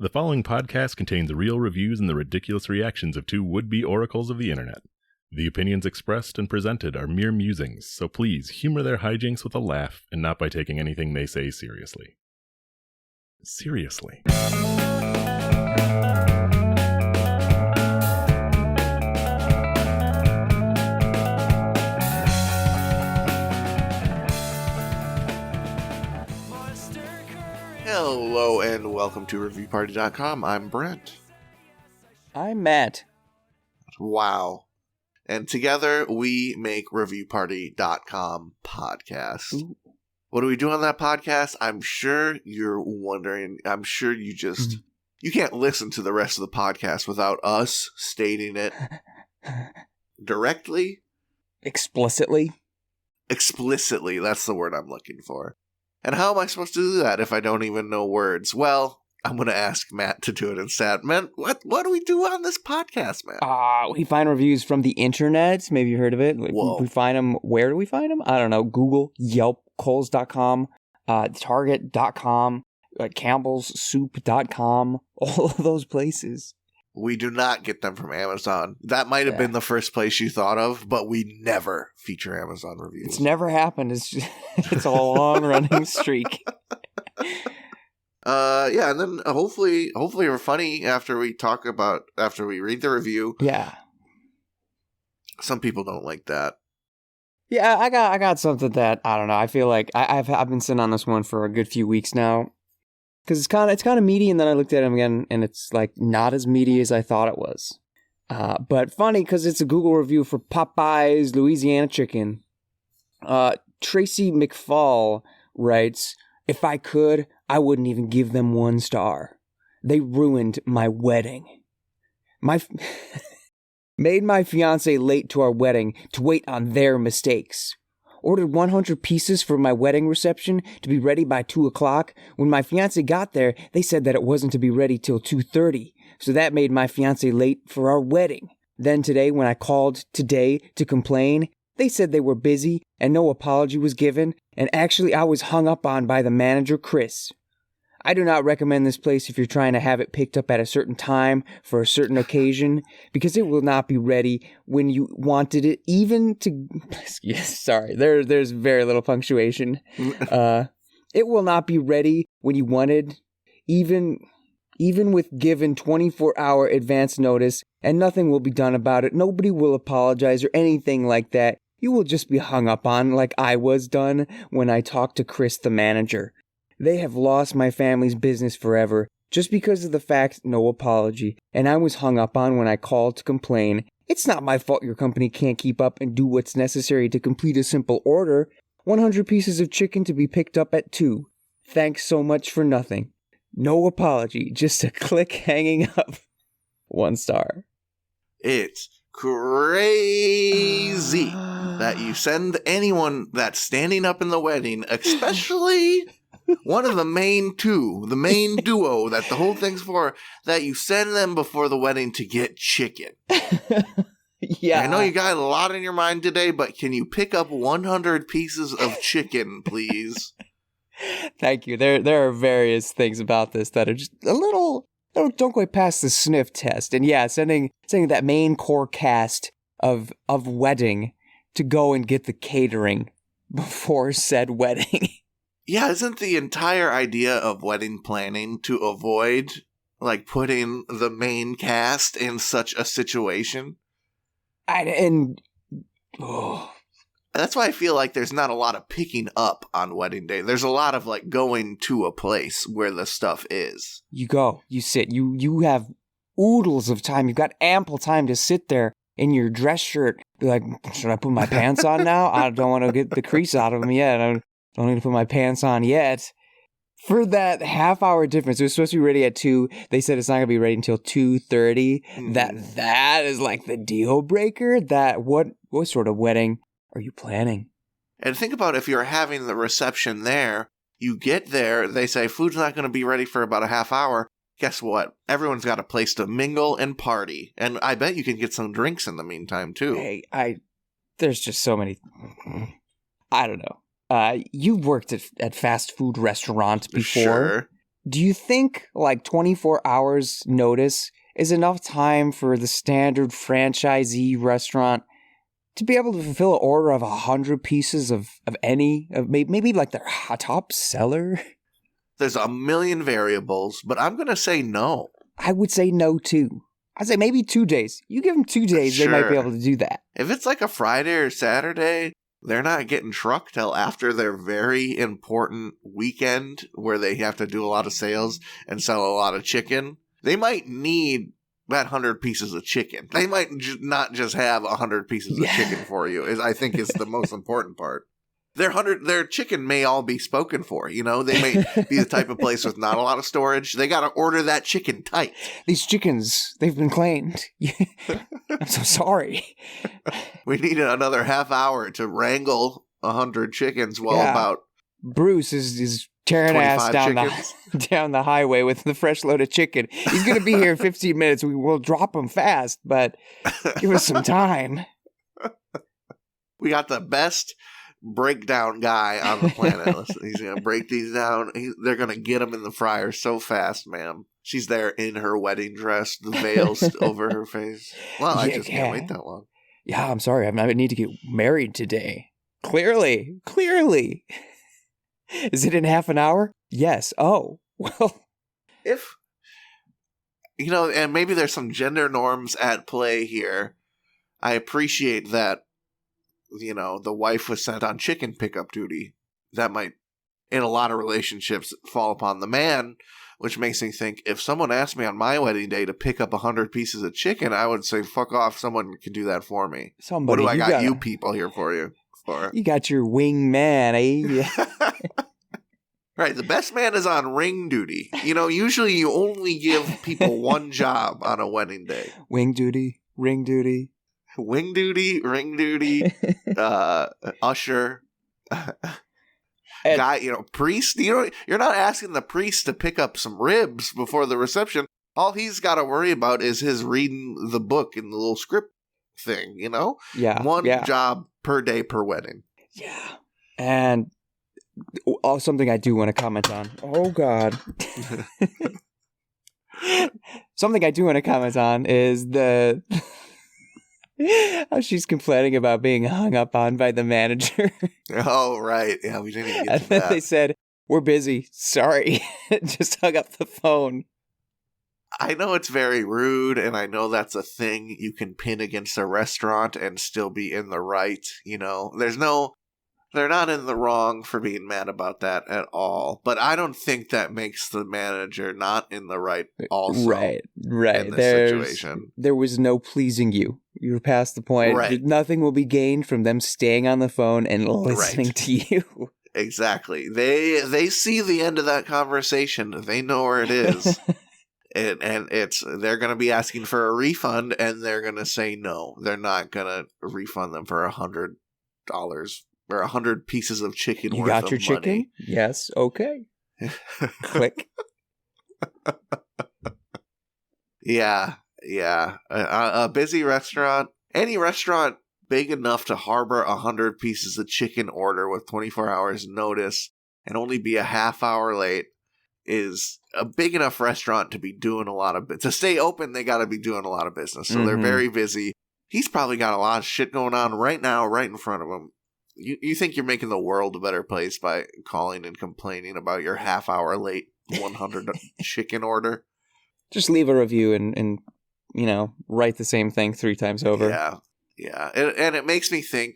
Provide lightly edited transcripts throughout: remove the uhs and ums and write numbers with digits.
The following podcast contains real reviews and the ridiculous reactions of two would-be oracles of the internet. The opinions expressed and presented are mere musings, so please humor their hijinks with a laugh and not by taking anything they say seriously. Seriously. Hello and welcome to ReviewParty.com. I'm Brent. I'm Matt. Wow. And together we make ReviewParty.com podcast. Ooh. What do we do on that podcast? I'm sure you're wondering. I'm sure you just... You can't listen to the rest of the podcast without us stating it directly. Explicitly. Explicitly, that's the word I'm looking for. And how am I supposed to do that if I don't even know words? Well, I'm going to ask Matt to do it instead. Matt, what do we do on this podcast, Matt? We find reviews from the internet. Maybe you heard of it. Whoa. We find them. Where do we find them? I don't know. Google, Yelp, Kohl's.com, Target.com, CampbellsSoup.com, all of those places. We do not get them from Amazon. That might have been the first place you thought of, but we never feature Amazon reviews. It's never happened. It's just, it's a long-running streak. Yeah, and then hopefully we're funny after we read the review. Yeah. Some people don't like that. Yeah, I got something that, I don't know, I feel like I've been sitting on this one for a good few weeks now. Because it's kind of meaty, and then I looked at him again, and it's like not as meaty as I thought it was. But funny, because it's a Google review for Popeye's Louisiana chicken. Tracy McFall writes, "If I could, I wouldn't even give them 1 star. They ruined my wedding. Made my fiance late to our wedding to wait on their mistakes. Ordered 100 pieces for my wedding reception to be ready by 2 o'clock. When my fiance got there, they said that it wasn't to be ready till 2:30. So that made my fiance late for our wedding. Then today, when I called today to complain, they said they were busy and no apology was given. And actually, I was hung up on by the manager, Chris. I do not recommend this place if you're trying to have it picked up at a certain time for a certain occasion, because it will not be ready when you wanted it, even to... Yes, sorry, there's very little punctuation. It will not be ready when you wanted, even with given 24-hour advance notice, and nothing will be done about it. Nobody will apologize or anything like that. You will just be hung up on like I was done when I talked to Chris, the manager. They have lost my family's business forever, just because of the fact no apology, and I was hung up on when I called to complain. It's not my fault your company can't keep up and do what's necessary to complete a simple order. 100 pieces of chicken to be picked up at 2. Thanks so much for nothing. No apology, just a click hanging up. 1 star. It's crazy that you send anyone that's standing up in the wedding, especially... one of the main duo that the whole thing's for, that you send them before the wedding to get chicken. Yeah. I know you got a lot in your mind today, but can you pick up 100 pieces of chicken, please? Thank you. There are various things about this that are just a little don't quite pass the sniff test. And yeah, sending that main core cast of wedding to go and get the catering before said wedding. Yeah, isn't the entire idea of wedding planning to avoid, like, putting the main cast in such a situation? That's why I feel like there's not a lot of picking up on wedding day. There's a lot of, like, going to a place where the stuff is. You go, you sit, you have oodles of time. You've got ample time to sit there in your dress shirt. Be like, should I put my pants on now? I don't want to get the crease out of them yet. I don't need to put my pants on yet. For that half-hour difference, it was supposed to be ready at 2. They said it's not going to be ready until 2:30. That is like the deal breaker. What sort of wedding are you planning? And think about if you're having the reception there, you get there, they say food's not going to be ready for about a half hour. Guess what? Everyone's got a place to mingle and party. And I bet you can get some drinks in the meantime, too. Hey, there's just so many... I don't know. You've worked at fast food restaurants before. Sure. Do you think like 24 hours notice is enough time for the standard franchisee restaurant to be able to fulfill an order of 100 pieces of maybe like their top seller? There's a million variables, but I'm going to say no. I would say no too. I'd say maybe 2 days. You give them 2 days, They might be able to do that. If it's like a Friday or Saturday, they're not getting trucked till after their very important weekend where they have to do a lot of sales and sell a lot of chicken. They might need that 100 pieces of chicken. They might not just have 100 pieces of chicken for you, I think is the most important part. Their chicken may all be spoken for, you know? They may be the type of place with not a lot of storage. They got to order that chicken tight. These chickens, they've been claimed. I'm so sorry. We need another half hour to wrangle 100 chickens while about... Bruce is tearing ass down the highway with the fresh load of chicken. He's going to be here in 15 minutes. We will drop him fast, but give us some time. We got the best breakdown guy on the planet. He's going to break these down. They're going to get them in the fryer so fast, ma'am. She's there in her wedding dress, the veil's over her face. Well, I just can't wait that long. Yeah, I'm sorry. I need to get married today. Clearly. Is it in half an hour? Yes. Oh, well. If, and maybe there's some gender norms at play here. I appreciate that, the wife was sent on chicken pickup duty. That might, in a lot of relationships, fall upon the man, which makes me think if someone asked me on my wedding day to pick up 100 pieces of chicken, I would say, fuck off, someone can do that for me. What do I got you people here for you? You got your wing man, eh? Right, the best man is on ring duty. Usually you only give people one job on a wedding day. Wing duty, ring duty. Wing duty, ring duty, usher, guy, priest. You're not asking the priest to pick up some ribs before the reception. All he's got to worry about is his reading the book in the little script thing, Yeah. One job per day per wedding. Yeah. And something I do want to comment on. Oh, God. Something I do want to comment on is how she's complaining about being hung up on by the manager. Oh, right. Yeah, we didn't even get to that. They said, we're busy. Sorry. Just hung up the phone. I know it's very rude, and I know that's a thing you can pin against a restaurant and still be in the right. They're not in the wrong for being mad about that at all. But I don't think that makes the manager not in the right also. Right. In this situation. There was no pleasing you. You're past the point. Right. Nothing will be gained from them staying on the phone and listening to you. Exactly. They see the end of that conversation. They know where it is. And they're going to be asking for a refund, and they're going to say no. They're not going to refund them for $100 or 100 pieces of chicken. You worth got of your money. chicken? Yes. Okay. Click. Yeah. A busy restaurant, any restaurant big enough to harbor 100 pieces of chicken order with 24 hours notice and only be a half hour late is a big enough restaurant to be doing a lot of to stay open. They got to be doing a lot of business, so they're very busy. He's probably got a lot of shit going on right now, right in front of him. You think you're making the world a better place by calling and complaining about your half hour late 100 chicken order? Just leave a review and write the same thing 3 times over. Yeah. And it makes me think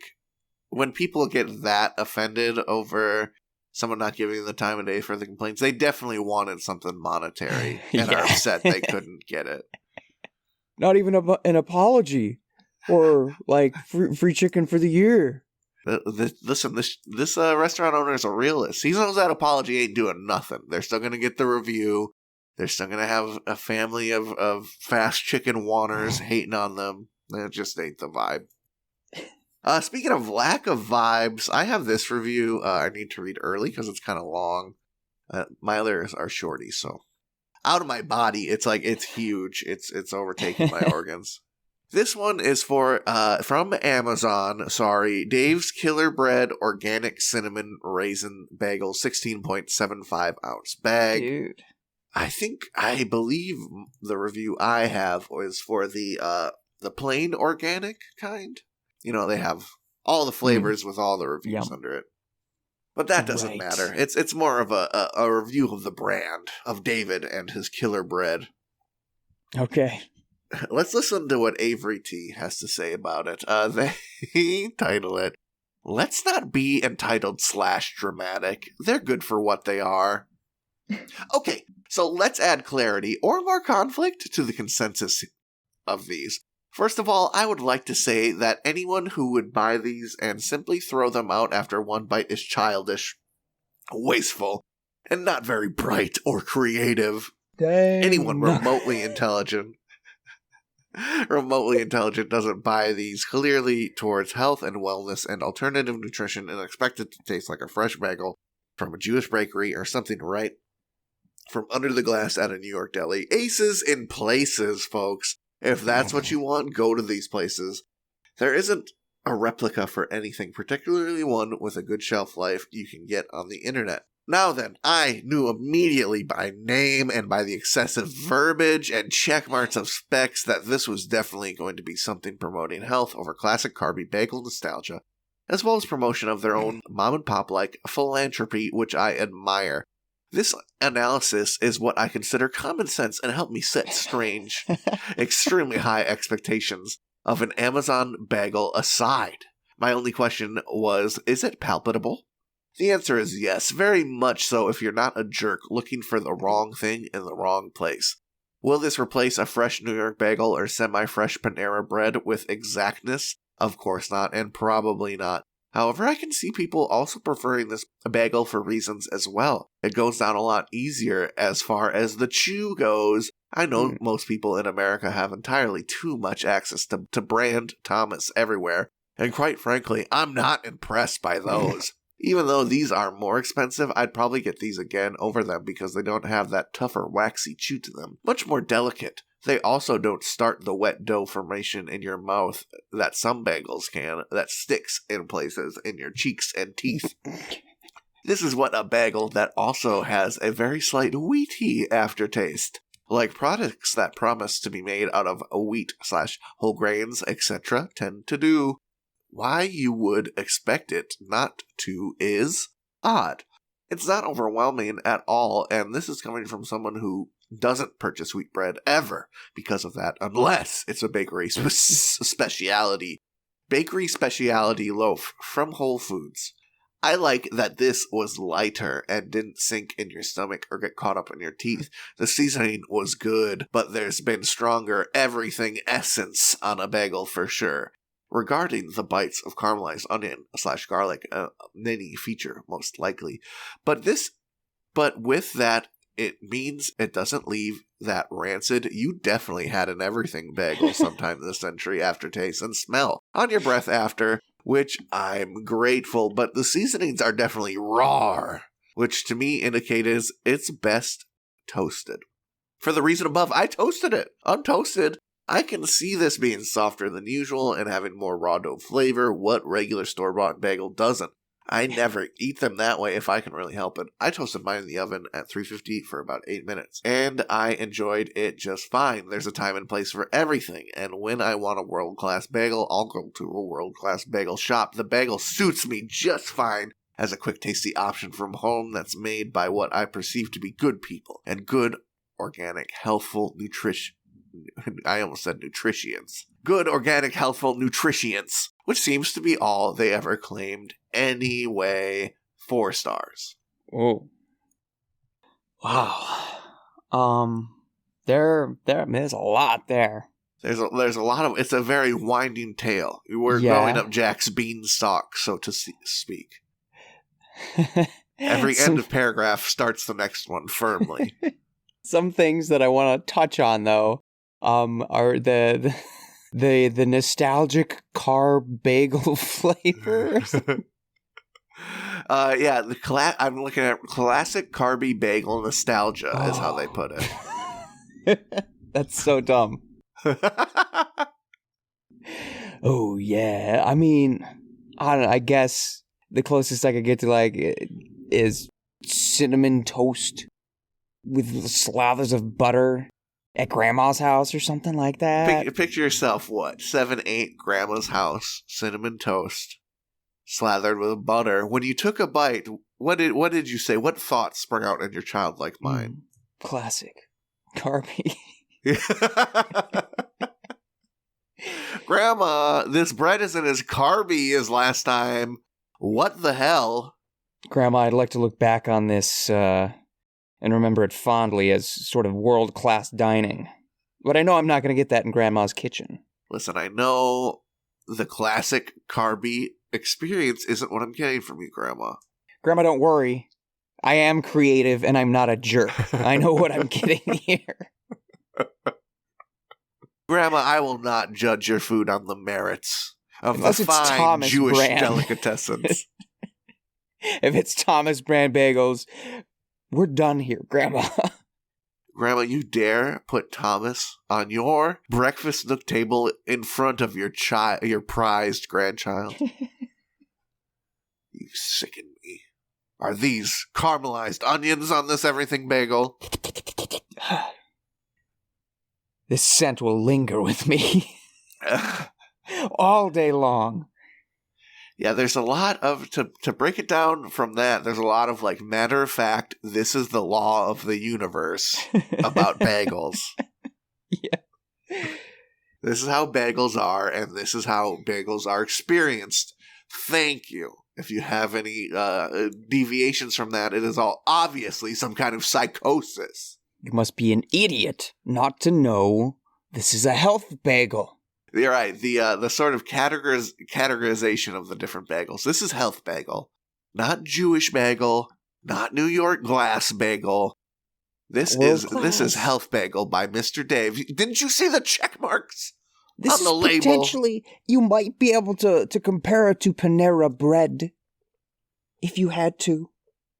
when people get that offended over someone not giving them the time of day for the complaints, they definitely wanted something monetary and are upset they couldn't get it. Not even an apology or like free chicken for the year. Listen, this restaurant owner is a realist. He knows that apology ain't doing nothing. They're still going to get the review. They're still going to have a family of fast chicken wanners hating on them. It just ain't the vibe. Speaking of lack of vibes, I have this review I need to read early because it's kind of long. My others are shorty, so out of my body, it's huge. It's overtaking my organs. This one is from Amazon. Sorry, Dave's Killer Bread Organic Cinnamon Raisin Bagel, 16.75 ounce bag. Dude. I believe the review I have was for the plain organic kind. You know, they have all the flavors with all the reviews under it. But that doesn't matter. It's more of a review of the brand of David and his killer bread. Okay. Let's listen to what Avery T has to say about it. They title it, "Let's Not Be Entitled / Dramatic. They're good for what they are." Okay, so let's add clarity or more conflict to the consensus of these. First of all, I would like to say that anyone who would buy these and simply throw them out after one bite is childish, wasteful, and not very bright or creative. Dang. Anyone remotely intelligent doesn't buy these clearly towards health and wellness and alternative nutrition and expect it to taste like a fresh bagel from a Jewish bakery or something right from under the glass at a New York deli. Aces in places, folks. If that's what you want, go to these places. There isn't a replica for anything, particularly one with a good shelf life you can get on the internet. Now then, I knew immediately by name and by the excessive verbiage and checkmarks of specs that this was definitely going to be something promoting health over classic Carby bagel nostalgia, as well as promotion of their own mom-and-pop-like philanthropy, which I admire. This analysis is what I consider common sense and helped me set strange, extremely high expectations of an Amazon bagel aside. My only question was, is it palatable? The answer is yes, very much so if you're not a jerk looking for the wrong thing in the wrong place. Will this replace a fresh New York bagel or semi-fresh Panera bread with exactness? Of course not, and probably not. However, I can see people also preferring this bagel for reasons as well. It goes down a lot easier as far as the chew goes. I know most people in America have entirely too much access to brand Thomas everywhere, and quite frankly, I'm not impressed by those. Even though these are more expensive, I'd probably get these again over them because they don't have that tougher, waxy chew to them. Much more delicate. They also don't start the wet dough formation in your mouth that some bagels can, that sticks in places in your cheeks and teeth. This is what a bagel that also has a very slight wheaty aftertaste, like products that promise to be made out of wheat / whole grains, etc. tend to do. Why you would expect it not to is odd. It's not overwhelming at all, and this is coming from someone who doesn't purchase wheat bread ever because of that, unless it's a bakery specialty. Bakery specialty loaf from Whole Foods. I like that this was lighter and didn't sink in your stomach or get caught up in your teeth. The seasoning was good, but there's been stronger everything essence on a bagel for sure. Regarding the bites of caramelized onion / garlic, mini feature most likely. But with that, it means it doesn't leave that rancid. You definitely had an everything bagel sometime this century aftertaste and smell on your breath after, which I'm grateful, but the seasonings are definitely raw, which to me indicates it's best toasted. For the reason above, I toasted it. Untoasted, I can see this being softer than usual and having more raw dough flavor. What regular store-bought bagel doesn't? I never eat them that way if I can really help it. I toasted mine in the oven at 350 for about 8 minutes, and I enjoyed it just fine. There's a time and place for everything, and when I want a world-class bagel, I'll go to a world-class bagel shop. The bagel suits me just fine as a quick, tasty option from home that's made by what I perceive to be good people and good, organic, healthful nutrition. I almost said nutritients. Good, organic, healthful nutritients, which seems to be all they ever claimed anyway. 4 stars. Oh. Wow. There's a lot there. There's a lot of, it's a very winding tale. We're going up Jack's beanstalk, so to speak. Every end of paragraph starts the next one firmly. Some things that I want to touch on, though, are the nostalgic bagel flavors. I'm looking at classic Carby bagel nostalgia is how they put it. That's so dumb. Oh yeah, I mean, I don't know, I guess the closest I could get to is cinnamon toast with slathers of butter at Grandma's house or something like that. Picture yourself, 7, 8, Grandma's house, cinnamon toast, slathered with butter. When you took a bite, what did you say? What thoughts sprung out in your childlike mind? Classic. Carby. Grandma, this bread isn't as carby as last time. What the hell? Grandma, I'd like to look back on this and remember it fondly as sort of world-class dining. But I know I'm not going to get that in Grandma's kitchen. Listen, I know the classic carby experience isn't what I'm getting from you, Grandma. Grandma, don't worry. I am creative and I'm not a jerk. I know what I'm getting here. Grandma, I will not judge your food on the merits of Unless the it's fine Thomas Jewish brand. delicatessens. If it's Thomas brand bagels, we're done here, Grandma. Grandma, you dare put Thomas on your breakfast nook table in front of your prized grandchild? You sicken me. Are these caramelized onions on this everything bagel? This scent will linger with me all day long. Yeah, there's a lot of, to break it down from that, there's a lot of like matter of fact, this is the law of the universe about bagels. Yeah. This is how bagels are, and this is how bagels are experienced. Thank you. If you have any deviations from that, it is all obviously some kind of psychosis. You must be an idiot not to know this is a health bagel. You're right. The sort of categorization of the different bagels. This is health bagel, not Jewish bagel, not New York glass bagel. This is health bagel by Mr. Dave. Didn't you see the check marks This on the is label? potentially, you might be able to compare it to Panera Bread. If you had to.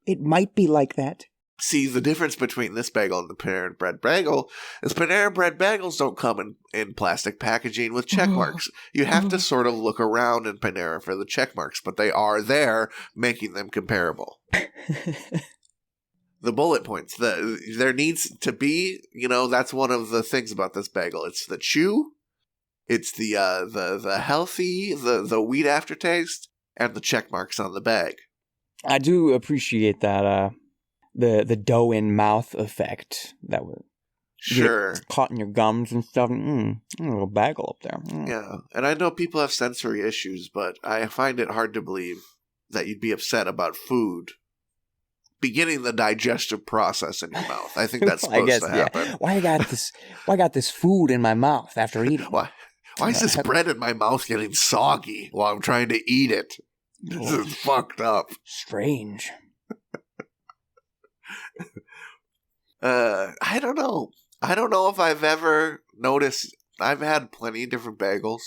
It might be like that. See, the difference between this bagel and the Panera Bread bagel is Panera Bread bagels don't come in plastic packaging with check marks. You have to sort of look around in Panera for the check marks, but they are there, making them comparable. The bullet points. There needs to be, that's one of the things about this bagel. It's the chew, it's the healthy, the wheat aftertaste, and the check marks on the bag. I do appreciate that, the dough in mouth effect that would Sure. get caught in your gums and stuff. A little bagel up there. Yeah, and I know people have sensory issues, but I find it hard to believe that you'd be upset about food beginning the digestive process in your mouth. I think that's supposed to happen. Yeah. Why I got this food in my mouth after eating? Why is this bread in my mouth getting soggy while I'm trying to eat it? This is fucked up. Strange. I don't know. I don't know if I've ever noticed. I've had plenty of different bagels.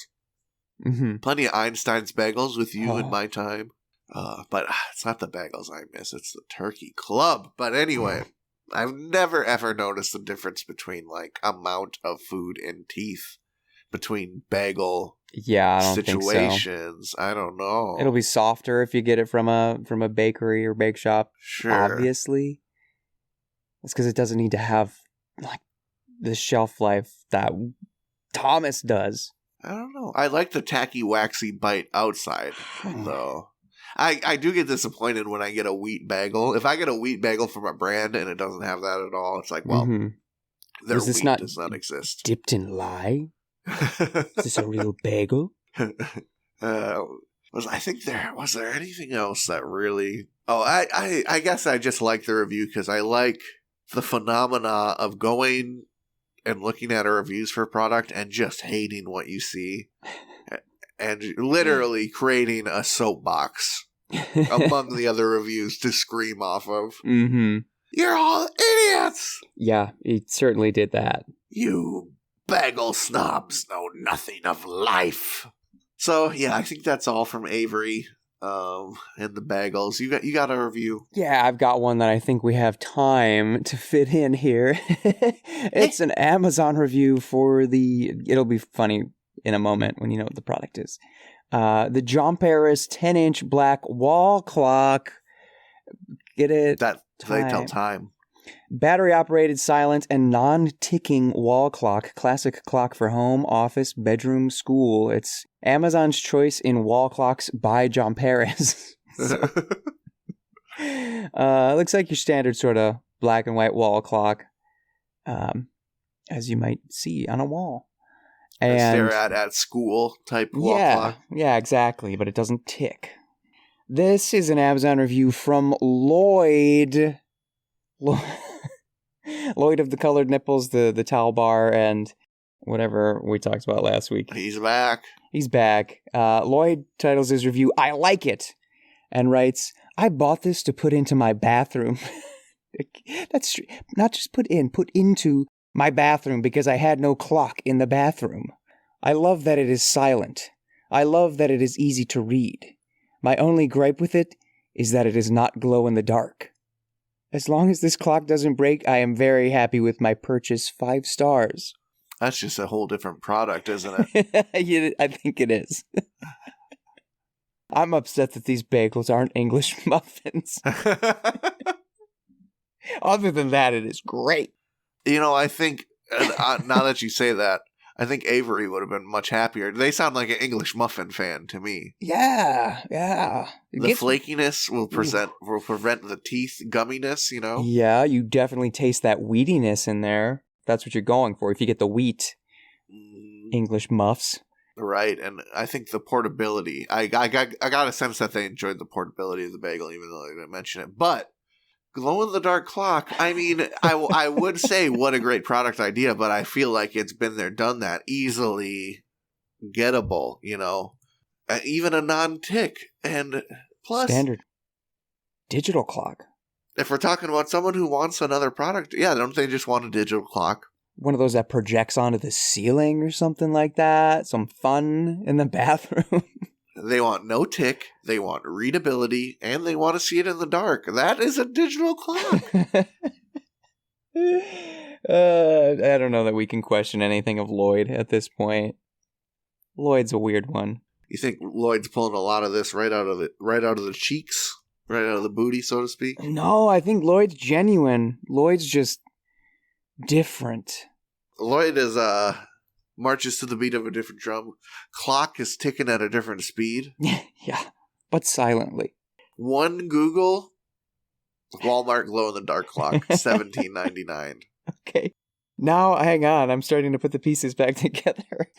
Mm-hmm. Plenty of Einstein's bagels with you in my time. But it's not the bagels I miss. It's the turkey club. But anyway, I've never ever noticed the difference between like amount of food and teeth between bagel I don't situations. Think so. I don't know. It'll be softer if you get it from a bakery or bake shop. Sure. Obviously. It's because it doesn't need to have like the shelf life that Thomas does. I don't know. I like the tacky, waxy bite outside, though. I do get disappointed when I get a wheat bagel. If I get a wheat bagel from a brand and it doesn't have that at all, it's like, well, their wheat does not exist. Dipped in lye? Is this a real bagel? Was there anything else that really... Oh, I guess I just like the review because I like the phenomena of going and looking at our reviews for a product and just hating what you see and literally creating a soapbox among the other reviews to scream off of. Mm-hmm. You're all idiots! Yeah, he certainly did that. You bagel snobs know nothing of life. So, yeah, I think that's all from Avery and the bagels. You got a review? Yeah, I've got one that I think we have time to fit in here. It's an Amazon review for it'll be funny in a moment when you know what the product is. The John Paris 10-inch black wall clock. Get it? They tell time. Battery-operated, silent, and non-ticking wall clock. Classic clock for home, office, bedroom, school. It's Amazon's choice in wall clocks by John Perez. Looks like your standard sort of black and white wall clock, as you might see on a wall. And stare at school type wall clock. Yeah, exactly, but it doesn't tick. This is an Amazon review from Lloyd. Lloyd of the colored nipples, the towel bar, and whatever we talked about last week. He's back. He's back. Lloyd titles his review, "I Like It," and writes, "I bought this to put into my bathroom." That's not just put into my bathroom because I had no clock in the bathroom. I love that it is silent. I love that it is easy to read. My only gripe with it is that it is not glow in the dark. As long as this clock doesn't break, I am very happy with my purchase. 5 stars. That's just a whole different product, isn't it? Yeah, I think it is. I'm upset that these bagels aren't English muffins. Other than that, it is great. I think, now that you say that, I think Avery would have been much happier. They sound like an English muffin fan to me. Yeah. The flakiness will prevent the teeth gumminess, Yeah, you definitely taste that wheatiness in there. That's what you're going for if you get the wheat English muffs. Right, and I think the portability. I got a sense that they enjoyed the portability of the bagel, even though they didn't mention it. But glow-in-the-dark clock, I mean, I would say what a great product idea, but I feel like it's been there, done that, easily gettable, even a non-tick, and plus... Standard digital clock. If we're talking about someone who wants another product, yeah, don't they just want a digital clock? One of those that projects onto the ceiling or something like that. Some fun in the bathroom. They want no tick, they want readability, and they want to see it in the dark. That is a digital clock. I don't know that we can question anything of Lloyd at this point. Lloyd's a weird one. You think Lloyd's pulling a lot of this right out of the cheeks? Right out of the booty, so to speak? No, I think Lloyd's genuine. Lloyd's just different. Lloyd is marches to the beat of a different drum. Clock is ticking at a different speed. Yeah, but silently. One Google, Walmart glow-in-the-dark clock, $17.99. Okay. Now, hang on. I'm starting to put the pieces back together.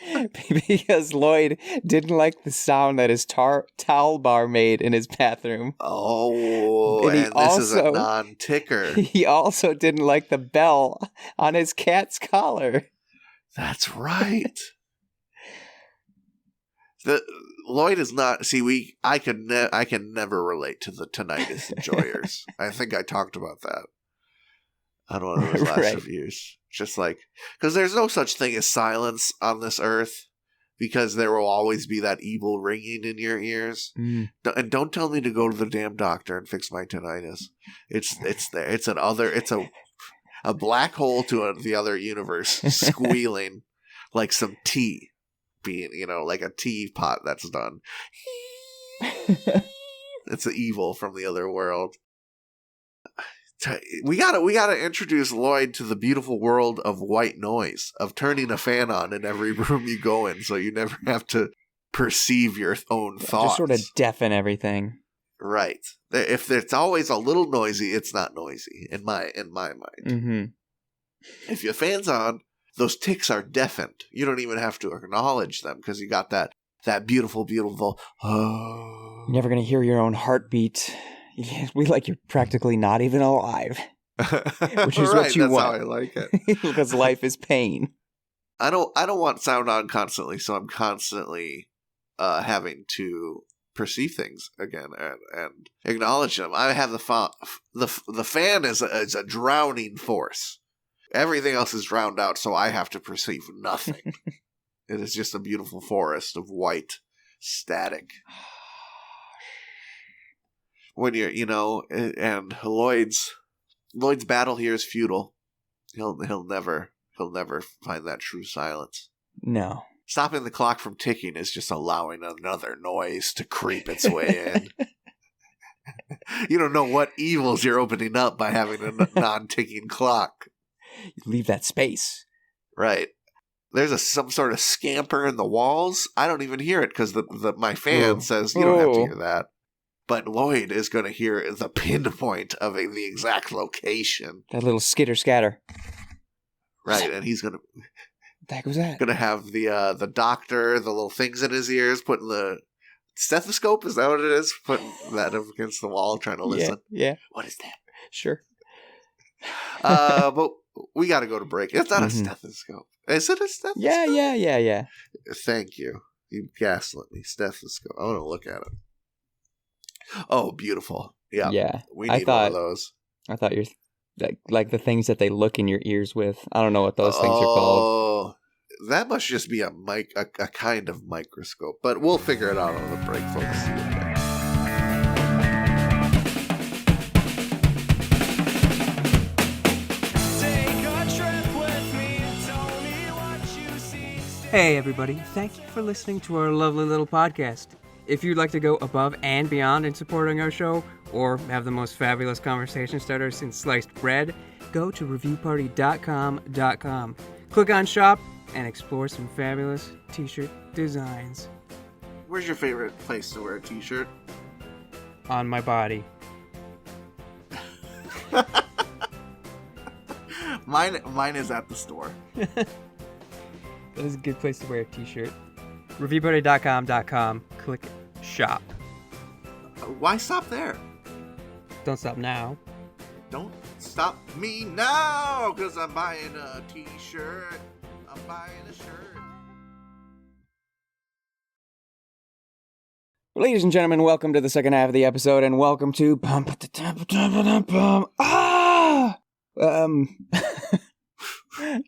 Because Lloyd didn't like the sound that his towel bar made in his bathroom. Oh, and this is a non-ticker. He also didn't like the bell on his cat's collar. That's right. Lloyd is not. See, I can never relate to the tinnitus enjoyers. I think I talked about that on one of those last reviews. Just like, because there's no such thing as silence on this earth, because there will always be that evil ringing in your ears. And don't tell me to go to the damn doctor and fix my tinnitus. It's there. It's a black hole to the other universe, squealing like some tea, being like a teapot that's done. It's the evil from the other world. We gotta introduce Lloyd to the beautiful world of white noise, of turning a fan on in every room you go in, so you never have to perceive your own thoughts. Just sort of deafen everything. Right. If it's always a little noisy, it's not noisy in my mind. Mm-hmm. If your fan's on, those ticks are deafened. You don't even have to acknowledge them because you got that beautiful, beautiful. Oh. You're never gonna hear your own heartbeat. We like you're practically not even alive, which is right, what you that's want. How I like it. Because life is pain. I don't want sound on constantly, so I'm constantly having to perceive things again and acknowledge them. I have the fan is a drowning force. Everything else is drowned out, so I have to perceive nothing. It is just a beautiful forest of white static. When you're, and Lloyd's battle here is futile. He'll never find that true silence. No. Stopping the clock from ticking is just allowing another noise to creep its way in. You don't know what evils you're opening up by having a non-ticking clock. Leave that space. Right. There's some sort of scamper in the walls. I don't even hear it because my fan says you don't have to hear that. But Lloyd is going to hear the pinpoint of the exact location. That little skitter scatter. Right, and he's going to... What the heck was that? Going to have the doctor, the little things in his ears, putting the stethoscope, is that what it is? Putting that up against the wall, trying to listen. Yeah. What is that? Sure. But we got to go to break. It's not a stethoscope. Is it a stethoscope? Yeah. Thank you. You gaslit me. Stethoscope. I want to look at it. Oh, beautiful. Yeah. Yeah. We need one of those. I thought you're like the things that they look in your ears with. I don't know what those things are called. Oh, that must just be a kind of microscope. But we'll figure it out on the break, folks. Hey everybody, thank you for listening to our lovely little podcast. If you'd like to go above and beyond in supporting our show, or have the most fabulous conversation starter since sliced bread, go to reviewparty.com. Click on shop and explore some fabulous t-shirt designs. Where's your favorite place to wear a t-shirt? On my body. Mine is at the store. That is a good place to wear a t-shirt. Reviewparty.com. Click shop. Why stop there? Don't stop now. Don't stop me now, because I'm buying a t-shirt. I'm buying a shirt. Ladies and gentlemen, welcome to the second half of the episode, and welcome to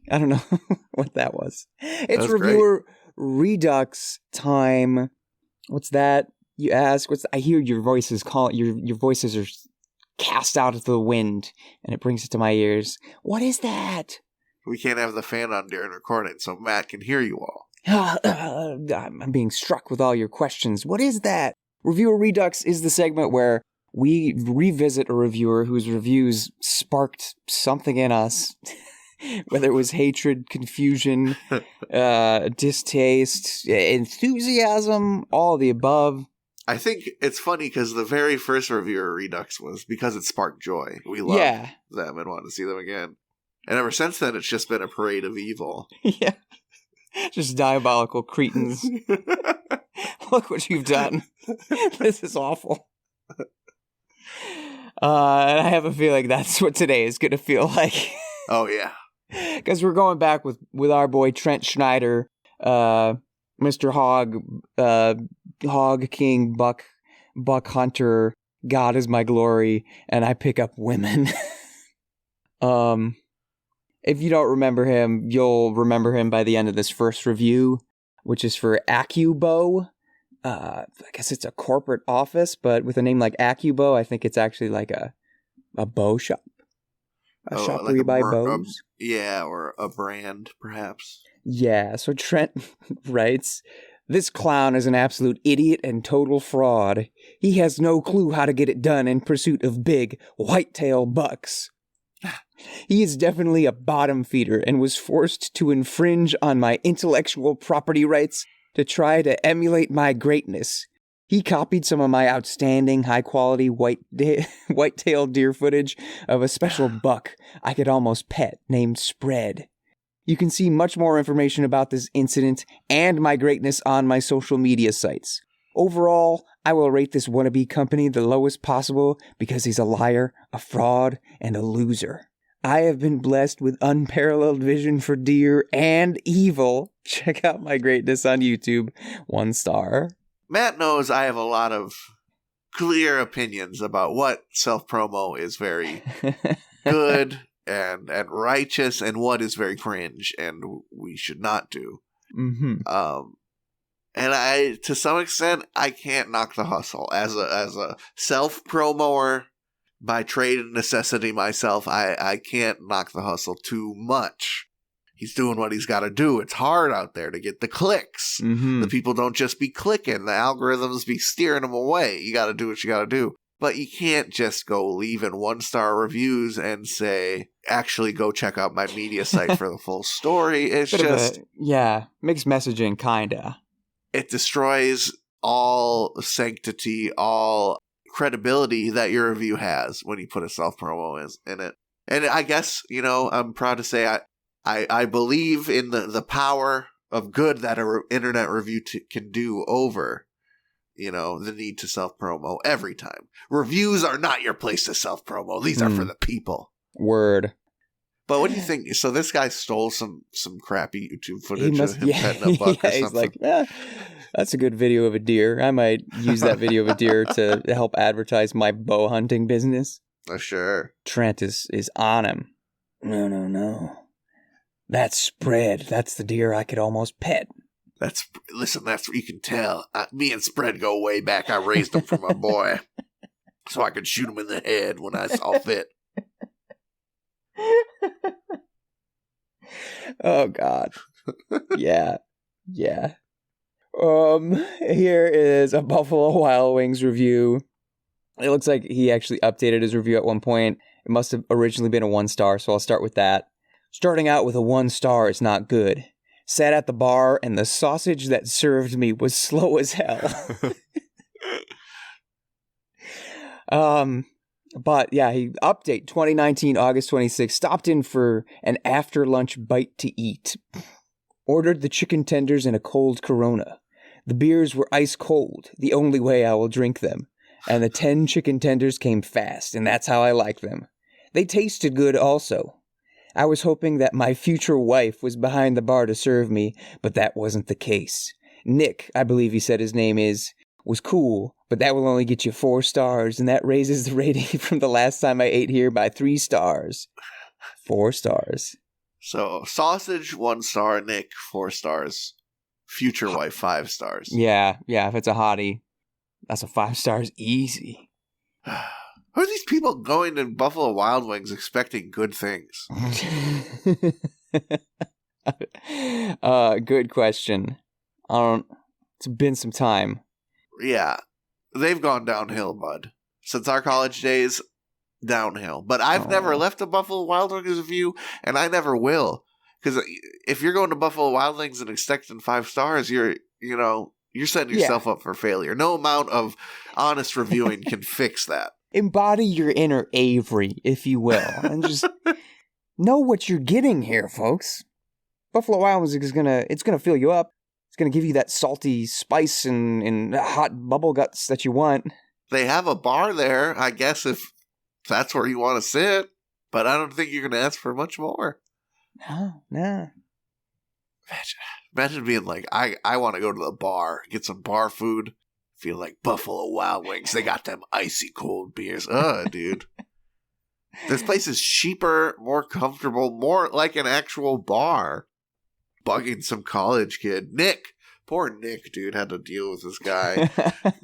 I don't know what that was. It's Reviewer Redux time. What's that? You ask. I hear your voices call. Your voices are cast out of the wind, and it brings it to my ears. What is that? We can't have the fan on during recording, so Matt can hear you all. I'm being struck with all your questions. What is that? Reviewer Redux is the segment where we revisit a reviewer whose reviews sparked something in us. Whether it was hatred, confusion, distaste, enthusiasm, all of the above. I think it's funny because the very first Reviewer Redux was because it sparked joy. We loved them and wanted to see them again. And ever since then, it's just been a parade of evil. Yeah. Just diabolical cretins. Look what you've done. This is awful. And I have a feeling that's what today is going to feel like. Oh, yeah. Because we're going back with our boy Trent Schneider, Mr. Hog King, Buck Hunter, God is my glory, and I pick up women. If you don't remember him, you'll remember him by the end of this first review, which is for AccuBow. I guess it's a corporate office, but with a name like AccuBow, I think it's actually like a bow shop. A shop where you buy bows? Or a brand, perhaps. Yeah, so Trent writes, "This clown is an absolute idiot and total fraud. He has no clue how to get it done in pursuit of big, whitetail bucks. He is definitely a bottom feeder and was forced to infringe on my intellectual property rights to try to emulate my greatness. He copied some of my outstanding, high-quality white-tailed deer footage of a special buck I could almost pet named Spread. You can see much more information about this incident and my greatness on my social media sites. Overall, I will rate this wannabe company the lowest possible because he's a liar, a fraud, and a loser. I have been blessed with unparalleled vision for deer and evil. Check out my greatness on YouTube. 1 star. Matt knows I have a lot of clear opinions about what self-promo is very good and righteous and what is very cringe and we should not do. Mm-hmm. And I, to some extent, I can't knock the hustle. As a self-promoer by trade and necessity myself, I can't knock the hustle too much. He's doing what he's got to do. It's hard out there to get the clicks. Mm-hmm. The people don't just be clicking. The algorithms be steering them away. You got to do what you got to do. But you can't just go leaving 1-star reviews and say, actually go check out my media site for the full story. It's just... mixed messaging, kinda. It destroys all sanctity, all credibility that your review has when you put a self-promo in it. And I guess, I'm proud to say I believe in the power of good that an internet review can do over, the need to self-promo every time. Reviews are not your place to self-promo. These are for the people. Word. But what do you think? So this guy stole some crappy YouTube footage of him petting a buck or something. He's like, that's a good video of a deer. I might use that video of a deer to help advertise my bow hunting business. Sure. Trent is on him. No. That's Spread. That's the deer I could almost pet. That's what you can tell. Me and Spread go way back. I raised him for my boy so I could shoot him in the head when I saw fit. Oh, God. Yeah. Here is a Buffalo Wild Wings review. It looks like he actually updated his review at one point. It must have originally been a 1-star, so I'll start with that. Starting out with a 1-star is not good. Sat at the bar, and the sausage that served me was slow as hell. But yeah, he update 2019, August 26th, stopped in for an after lunch bite to eat. Ordered the chicken tenders and a cold Corona. The beers were ice cold, the only way I will drink them. And the 10 chicken tenders came fast, and that's how I like them. They tasted good also. I was hoping that my future wife was behind the bar to serve me, but that wasn't the case. Nick, I believe he said his name was cool, but that will only get you 4 stars, and that raises the rating from the last time I ate here by 3 stars. 4 stars. So, sausage, 1 star, Nick, 4 stars. Future wife, 5 stars. Yeah, if it's a hottie, that's a 5 stars easy. Who are these people going to Buffalo Wild Wings expecting good things? Good question. It's been some time. Yeah, they've gone downhill, bud. Since our college days, downhill. But I've never left a Buffalo Wild Wings review, and I never will. Because if you're going to Buffalo Wild Wings and expecting 5 stars, you're setting yourself up for failure. No amount of honest reviewing can fix that. Embody your inner Avery, if you will, and just know what you're getting here, folks. Buffalo Wild Wings is gonna fill you up. It's gonna give you that salty spice and hot bubble guts that you want. They have a bar there, I guess, if that's where you want to sit. But I don't think you're gonna ask for much more. No. Imagine being like, I want to go to the bar, get some bar food. Feel like Buffalo Wild Wings. They got them icy cold beers. Dude. This place is cheaper, more comfortable, more like an actual bar. Bugging some college kid. Nick. Poor Nick, dude, had to deal with this guy.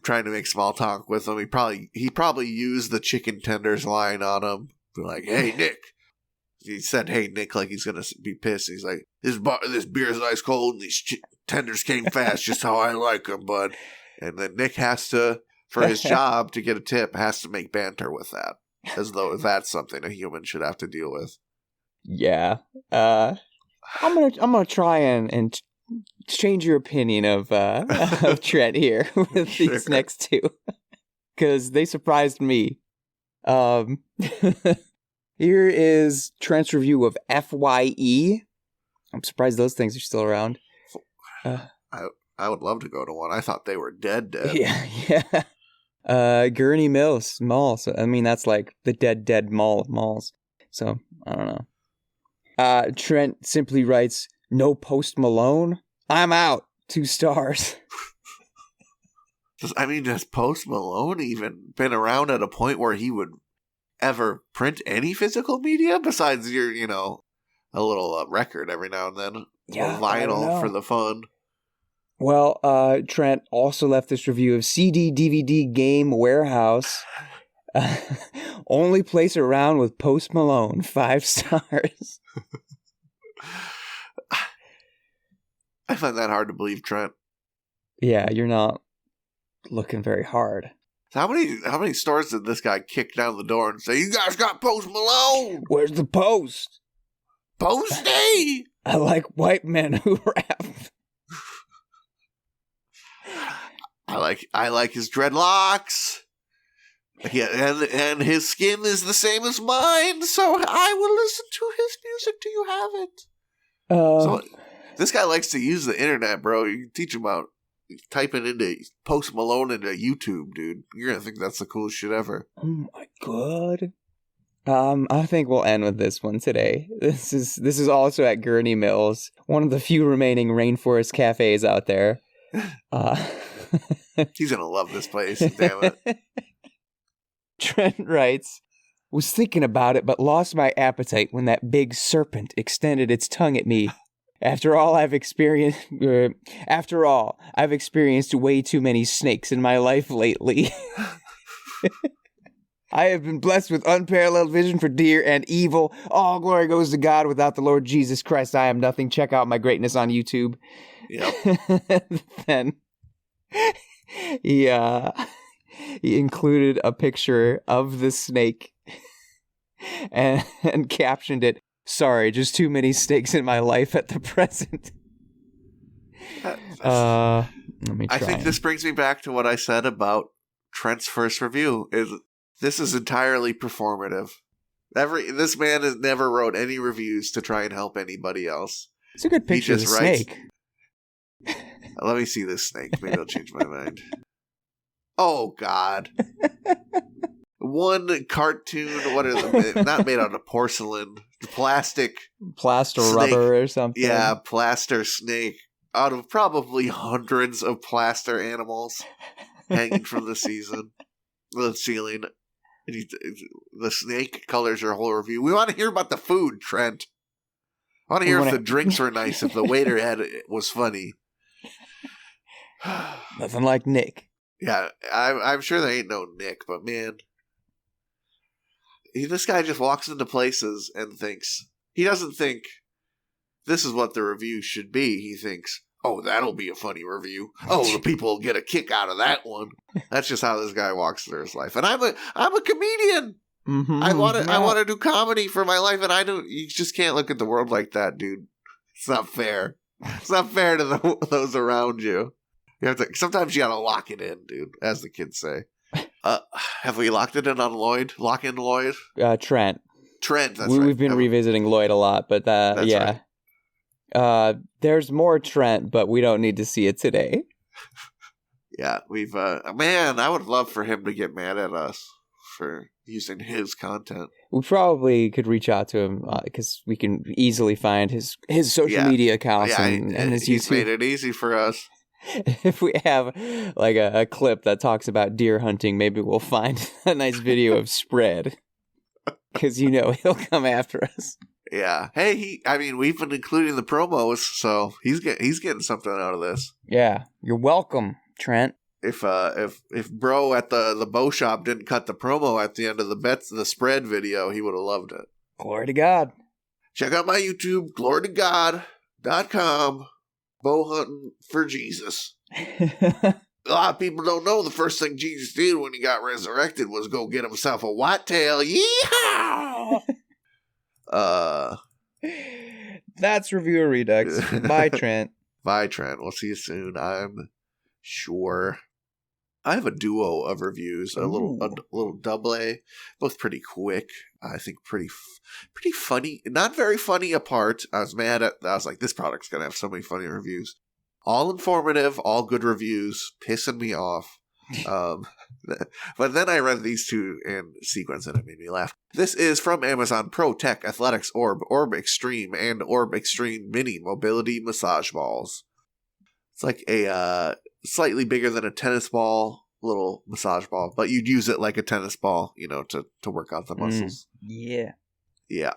Trying to make small talk with him. He probably used the chicken tenders line on him. Be like, hey, Nick. He said, hey, Nick, like he's going to be pissed. He's like, this beer is ice cold and these tenders came fast, just how I like them, bud. And then Nick has to, for his job to get a tip, has to make banter with that. As though that's something a human should have to deal with. Yeah. I'm gonna try and change your opinion of Trent here with these next two. Because they surprised me. Here is Trent's review of FYE. I'm surprised those things are still around. I would love to go to one. I thought they were dead. Yeah. Gurney Mills Mall. So, I mean, that's like the dead mall of malls. So, I don't know. Trent simply writes, no Post Malone? I'm out. 2 stars. Has Post Malone even been around at a point where he would ever print any physical media besides your, a little record every now and then? Yeah, vinyl for the fun. Well, Trent also left this review of CD DVD Game Warehouse. Only place around with Post Malone. 5 stars. I find that hard to believe, Trent. Yeah, you're not looking very hard. How many stores did this guy kick down the door and say, "You guys got Post Malone? Where's the post? Posty!" I like white men who rap. I like his dreadlocks. Yeah, and his skin is the same as mine, so I will listen to his music. Do you have it? So this guy likes to use the internet, bro. You can teach him about typing into Post Malone into YouTube, dude. You're gonna think that's the coolest shit ever. Oh my god. I think we'll end with this one today. This is also at Gurney Mills, one of the few remaining rainforest cafes out there. He's gonna love this place. Damn it. Trent writes, "Was thinking about it, but lost my appetite when that big serpent extended its tongue at me. After all, I've experienced way too many snakes in my life lately. I have been blessed with unparalleled vision for deer and evil. All glory goes to God. Without the Lord Jesus Christ, I am nothing. Check out my greatness on YouTube." Yep. Then he included a picture of the snake and captioned it, "Sorry, just too many snakes in my life at the present." Let me try. I think this brings me back to what I said about Trent's first review. This is entirely performative. This man has never wrote any reviews to try and help anybody else. It's a good picture of the snake. Let me see this snake. Maybe I'll change my mind. Oh, God. One cartoon, what are they? Not made out of porcelain. Plaster snake. Rubber or something. Yeah, plaster snake. Out of probably hundreds of plaster animals hanging from the ceiling. The snake colors your whole review. We want to hear about the food, Trent. I want to hear if the drinks were nice, if the waiter was funny. Nothing like Nick. Yeah, I'm sure there ain't no Nick, but man, this guy just walks into places and thinks, he doesn't think this is what the review should be. He thinks, oh, that'll be a funny review. Oh, the people will get a kick out of that one. That's just how this guy walks through his life. And I'm a comedian. Mm-hmm, I want to do comedy for my life, and you just can't look at the world like that, dude. It's not fair. It's not fair to those around you. Sometimes you gotta lock it in, dude, as the kids say. Have we locked it in on Lloyd? Lock in Lloyd? Trent. Trent, that's right. We've been revisiting Lloyd a lot, but yeah. Right. There's more Trent, but we don't need to see it today. Yeah, we've, man, I would love for him to get mad at us for using his content. We probably could reach out to him because we can easily find his social media accounts and his he's YouTube. Made it easy for us. If we have like a clip that talks about deer hunting, maybe we'll find a nice video of Spread because he'll come after us. Yeah. Hey, we've been including the promos, so he's getting something out of this. Yeah, you're welcome, Trent. If bro at the bow shop didn't cut the promo at the end of the Spread video, he would have loved it. Glory to God. Check out my YouTube, glorytogod.com. Bow hunting for Jesus. A lot of people don't know the first thing Jesus did when he got resurrected was go get himself a whitetail. Yeehaw! That's Reviewer Redux. Bye, Trent. Bye, Trent. We'll see you soon, I'm sure. I have a duo of reviews, a little double A, both pretty quick. I think pretty funny. Not very funny apart. I was like, this product's gonna have so many funny reviews. All informative, all good reviews, pissing me off. But then I read these two in sequence and it made me laugh. This is from Amazon Pro Tech Athletics Orb Extreme, and Orb Extreme Mini Mobility Massage Balls. It's like a slightly bigger than a tennis ball, little massage ball, but you'd use it like a tennis ball, to work out the muscles. Yeah. Yeah.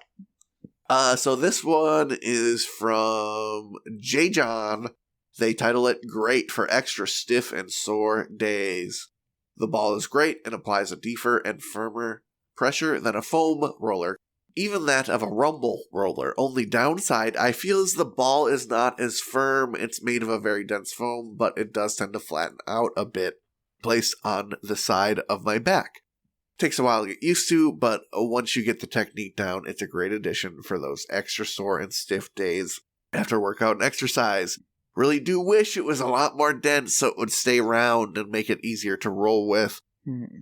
So this one is from J. John. They title it Great for Extra Stiff and Sore Days. The ball is great and applies a deeper and firmer pressure than a foam roller, even that of a rumble roller. Only downside, I feel as the ball is not as firm. It's made of a very dense foam, but it does tend to flatten out a bit. placed on the side of my back. Takes a while to get used to, but once you get the technique down, it's a great addition for those extra sore and stiff days after workout and exercise. Really do wish it was a lot more dense so it would stay round and make it easier to roll with.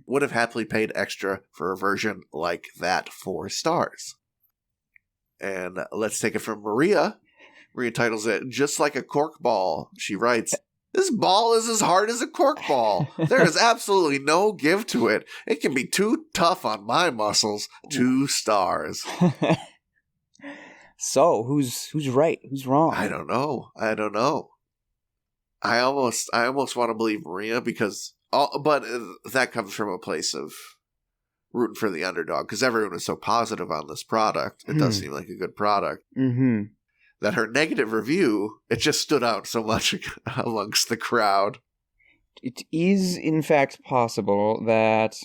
Would have happily paid extra for a version like that. 4 stars. And let's take it from Maria. Maria titles it, "Just like a cork ball." She writes, "This ball is as hard as a cork ball. There is absolutely no give to it. It can be too tough on my muscles." 2 stars. So, who's right? Who's wrong? I don't know. I almost want to believe Maria but that comes from a place of rooting for the underdog because everyone is so positive on this product. It does seem like a good product. Mm-hmm. That her negative review, it just stood out so much amongst the crowd. It is, in fact, possible that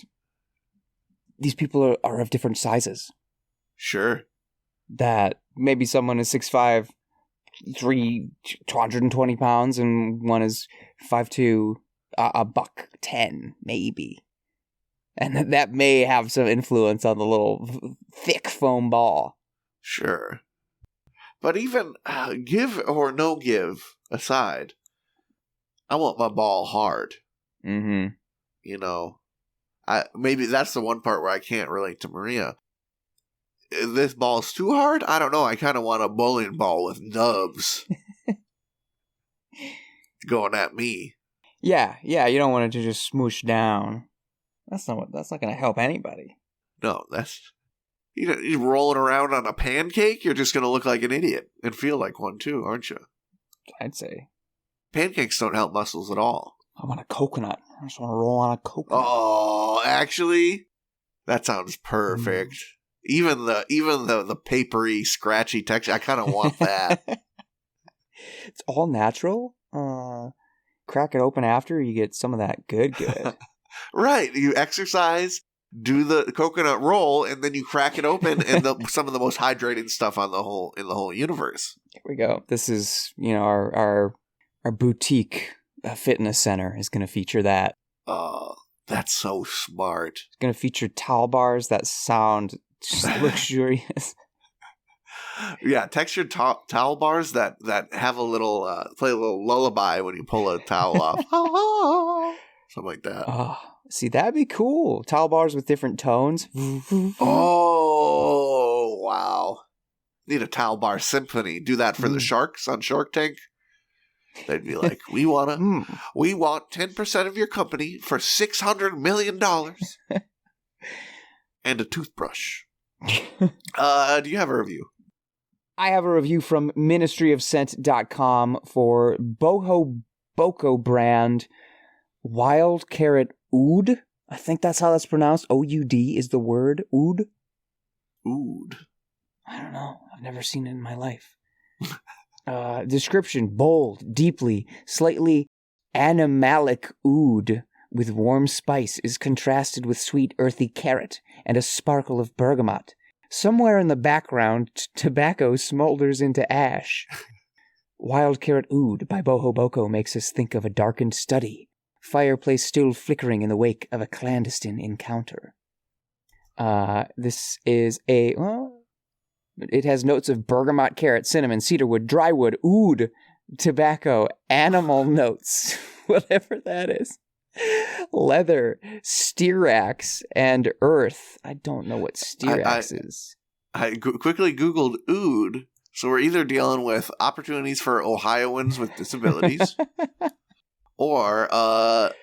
these people are of different sizes. Sure. That maybe someone is 6'5", 220 pounds, and one is 5'2", $110, maybe. And that may have some influence on the little thick foam ball. Sure. But even give or no give aside, I want my ball hard. Mm-hmm. You know, maybe that's the one part where I can't relate to Maria. If this ball's too hard? I don't know. I kind of want a bowling ball with nubs going at me. Yeah. You don't want it to just smoosh down. That's not going to help anybody. No, you're rolling around on a pancake. You're just going to look like an idiot and feel like one too, aren't you? I'd say pancakes don't help muscles at all. I want a coconut. I just want to roll on a coconut. Oh, actually, that sounds perfect. Even the papery, scratchy texture, I kind of want that. It's all natural. Crack it open after, you get some of that good. Right. You exercise, do the coconut roll, and then you crack it open, and some of the most hydrating stuff in the whole universe. Here we go. This is, our boutique fitness center is going to feature that. Oh, that's so smart. It's going to feature towel bars that sound luxurious. Yeah, textured towel bars that have a little play a little lullaby when you pull a towel off. Something like that. Oh, see, that'd be cool. Towel bars with different tones. Oh, wow. Need a towel bar symphony. Do that for the sharks on Shark Tank. They'd be like, we want 10% of your company for $600 million and a toothbrush. Do you have a review? I have a review from ministryofscent.com for Boho Boko brand Wild Carrot Oud. I think that's how that's pronounced. O-U-D is the word. Oud? Oud. I don't know. I've never seen it in my life. Description: bold, deeply, slightly animalic oud with warm spice is contrasted with sweet, earthy carrot and a sparkle of bergamot. Somewhere in the background, tobacco smolders into ash. Wild Carrot Oud by Boho Boko makes us think of a darkened study, fireplace still flickering in the wake of a clandestine encounter. This is it has notes of bergamot, carrot, cinnamon, cedarwood, drywood, oud, tobacco, animal notes, whatever that is. Leather, steerax, and earth. I don't know what steerax is. I quickly Googled oud, so we're either dealing with opportunities for Ohioans with disabilities, or oud,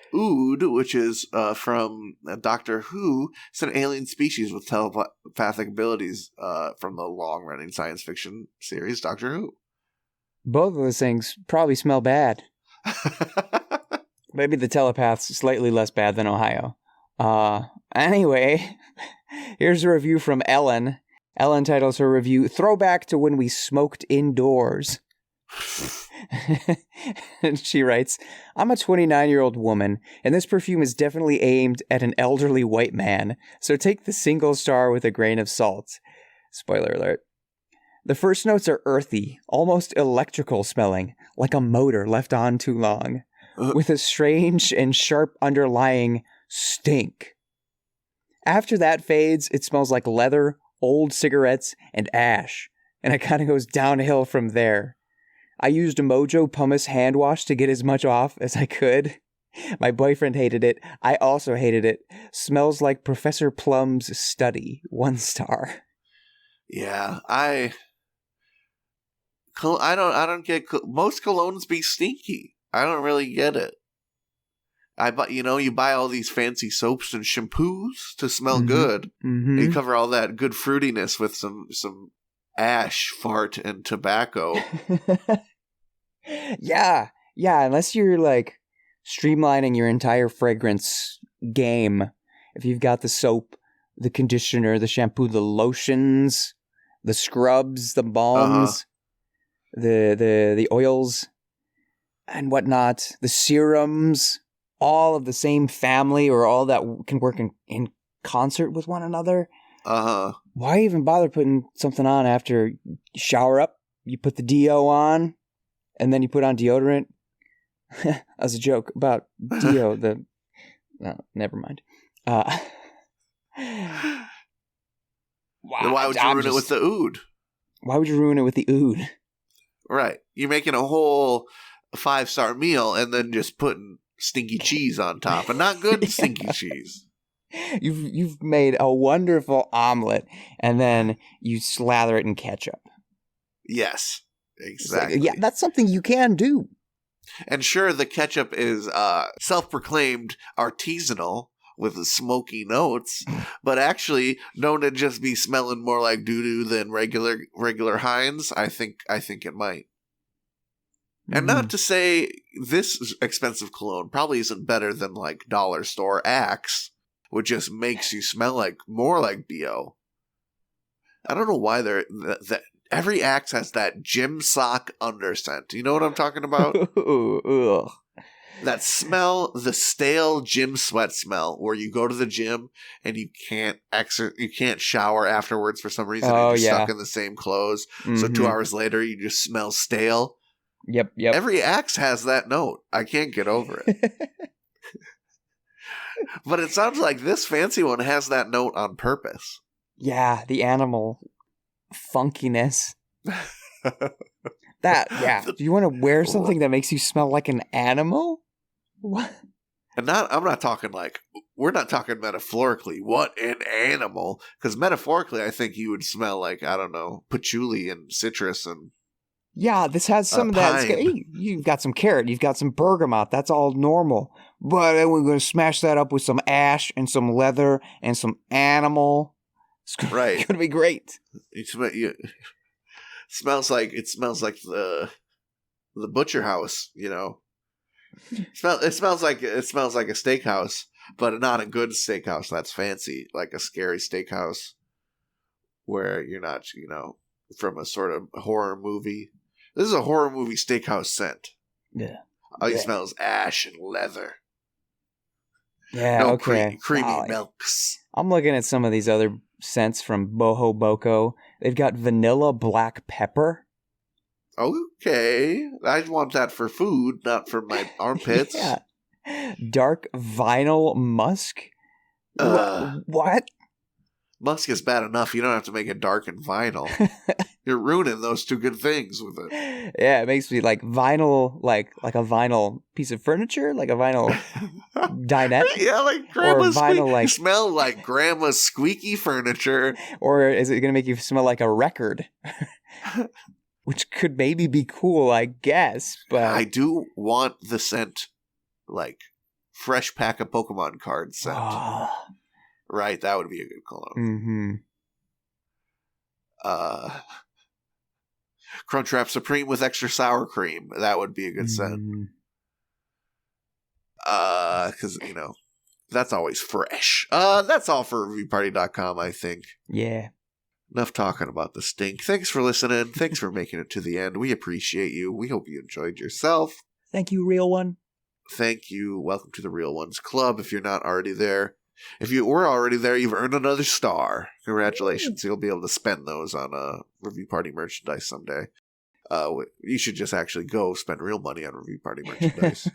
which is from Doctor Who. It's an alien species with telepathic abilities from the long-running science fiction series Doctor Who. Both of those things probably smell bad. Maybe the telepath's slightly less bad than Ohio. Anyway, here's a review from Ellen. Ellen titles her review, Throwback to When We Smoked Indoors. And she writes, I'm a 29-year-old woman, and this perfume is definitely aimed at an elderly white man, so take the single star with a grain of salt. Spoiler alert. The first notes are earthy, almost electrical smelling, like a motor left on too long. with a strange and sharp underlying stink. After that fades, it smells like leather, old cigarettes, and ash, and it kind of goes downhill from there. I used a Mojo Pumice hand wash to get as much off as I could. My boyfriend hated it. I also hated it. Smells like Professor Plum's study. 1 star. Yeah, I don't get most colognes be stinky. I don't really get it. You buy all these fancy soaps and shampoos to smell good. Mm-hmm. You cover all that good fruitiness with some ash, fart, and tobacco. Yeah, unless you're like streamlining your entire fragrance game. If you've got the soap, the conditioner, the shampoo, the lotions, the scrubs, the balms, the oils and whatnot, the serums, all of the same family or all that can work in concert with one another. Why even bother putting something on after you shower up, you put the DO on, and then you put on deodorant? That was a joke about DO. No, never mind. Wow, why would you ruin it with the oud? Why would you ruin it with the oud? Right. You're making a whole 5-star meal and then just putting stinky cheese on top, and not good stinky cheese. You've made a wonderful omelet, and then you slather it in ketchup. Yes, exactly. Yeah, that's something you can do. And sure, the ketchup is self-proclaimed artisanal with the smoky notes, but actually known to just be smelling more like doo-doo than regular Heinz. I think it might. And not to say this expensive cologne probably isn't better than like dollar store Axe, which just makes you smell more like BO. I don't know why every Axe has that gym sock underscent. You know what I'm talking about? Ugh. That smell, the stale gym sweat smell, where you go to the gym and you can't shower afterwards for some reason. Oh, and you're yeah. stuck in the same clothes. So 2 hours later, you just smell stale. Yep. Every Axe has that note. I can't get over it. But it sounds like this fancy one has that note on purpose. Yeah, the animal funkiness. Do you want to wear something that makes you smell like an animal? What? And I'm not talking we're not talking metaphorically. What an animal. Because metaphorically, I think you would smell like, I don't know, patchouli and citrus and yeah, this has some of that. You've got some carrot, you've got some bergamot. That's all normal. But then we're going to smash that up with some ash and some leather and some animal. It's going to be great. It smells like the butcher house, you know. It smells like a steakhouse, but not a good steakhouse. That's fancy, like a scary steakhouse where you're not, from a sort of horror movie. This is a horror movie steakhouse scent. Yeah. All you smell is ash and leather. Yeah, no okay. creamy milks. I'm looking at some of these other scents from Boho Boko. They've got vanilla black pepper. Okay. I want that for food, not for my armpits. Yeah. Dark vinyl musk. What? Musk is bad enough. You don't have to make it dark and vinyl. You're ruining those two good things with it. Yeah, it makes me like vinyl, like a vinyl piece of furniture, like a vinyl dinette. Yeah, like grandma's vinyl, you smell like grandma's squeaky furniture. Or is it going to make you smell like a record? Which could maybe be cool, I guess. But I do want the scent, like fresh pack of Pokemon cards scent. Right, that would be a good cologne. Mm-hmm. Crunchwrap Supreme with extra sour cream. That would be a good scent. Because, that's always fresh. That's all for reviewparty.com, I think. Yeah. Enough talking about the stink. Thanks for listening. Thanks for making it to the end. We appreciate you. We hope you enjoyed yourself. Thank you, Real One. Thank you. Welcome to the Real Ones Club if you're not already there. If you were already there, you've earned another star. Congratulations. You'll be able to spend those on Review Party merchandise someday. You should just actually go spend real money on Review Party merchandise.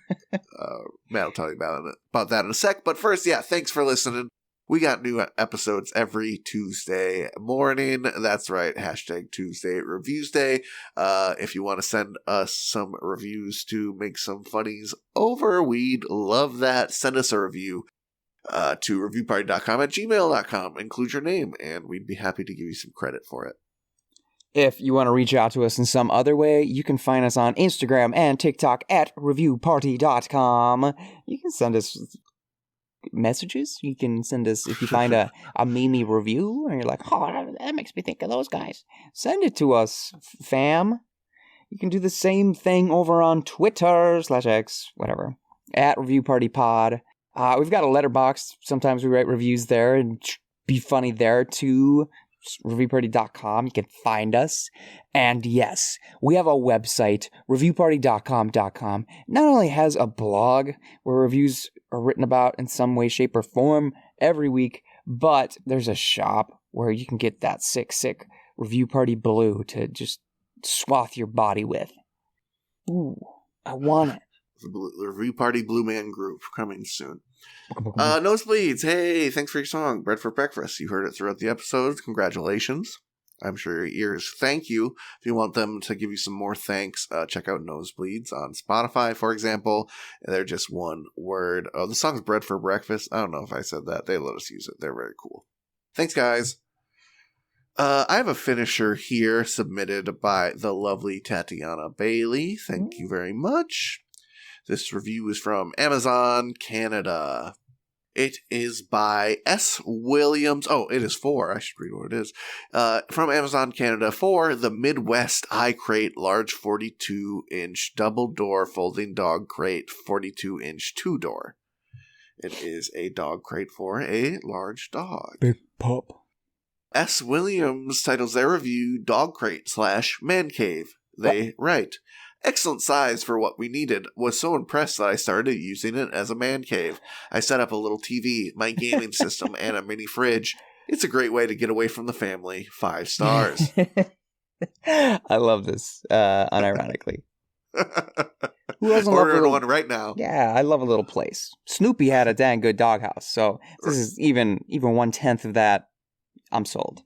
Matt will tell you about that in a sec. But first, yeah, thanks for listening. We got new episodes every Tuesday morning. That's right. # Tuesday Reviews Day. If you want to send us some reviews to make some funnies over, we'd love that. Send us a review to reviewparty.com@gmail.com. Include your name, and we'd be happy to give you some credit for it. If you want to reach out to us in some other way, you can find us on Instagram and TikTok at reviewparty.com. You can send us messages. You can send us, if you find a meme review and you're like, oh, that makes me think of those guys, send it to us, fam. You can do the same thing over on Twitter /X, whatever, at reviewpartypod. We've got a letterbox. Sometimes we write reviews there and be funny there too. reviewparty.com. You can find us. And yes, we have a website, reviewparty.com. Not only has a blog where reviews are written about in some way, shape, or form every week, but there's a shop where you can get that sick Review Party blue to just swath your body with. Ooh, I want it. The Review Party Blue Man Group coming soon. Nosebleeds, hey, thanks for your song, Bread for Breakfast. You heard it throughout the episodes. Congratulations. I'm sure your ears thank you. If you want them to give you some more thanks, check out Nosebleeds on Spotify, for example. They're just one word. Oh, the song's Bread for Breakfast. I don't know if I said that. They let us use it. They're very cool. Thanks, guys. I have a finisher here submitted by the lovely Tatiana Bailey. Thank you very much. This review is from Amazon Canada. It is by S. Williams. Oh, it is for. I should read what it is. From Amazon Canada for the Midwest iCrate Large 42-inch Double Door Folding Dog Crate 42-inch 2-door. It is a dog crate for a large dog. Big pup. S. Williams titles their review Dog Crate / Man Cave. They write, excellent size for what we needed. Was so impressed that I started using it as a man cave. I set up a little TV, my gaming system, and a mini fridge. It's a great way to get away from the family. 5 stars. I love this, unironically. Who doesn't Order love one right now. Yeah, I love a little place. Snoopy had a dang good doghouse, so this is even 1/10 of that. I'm sold.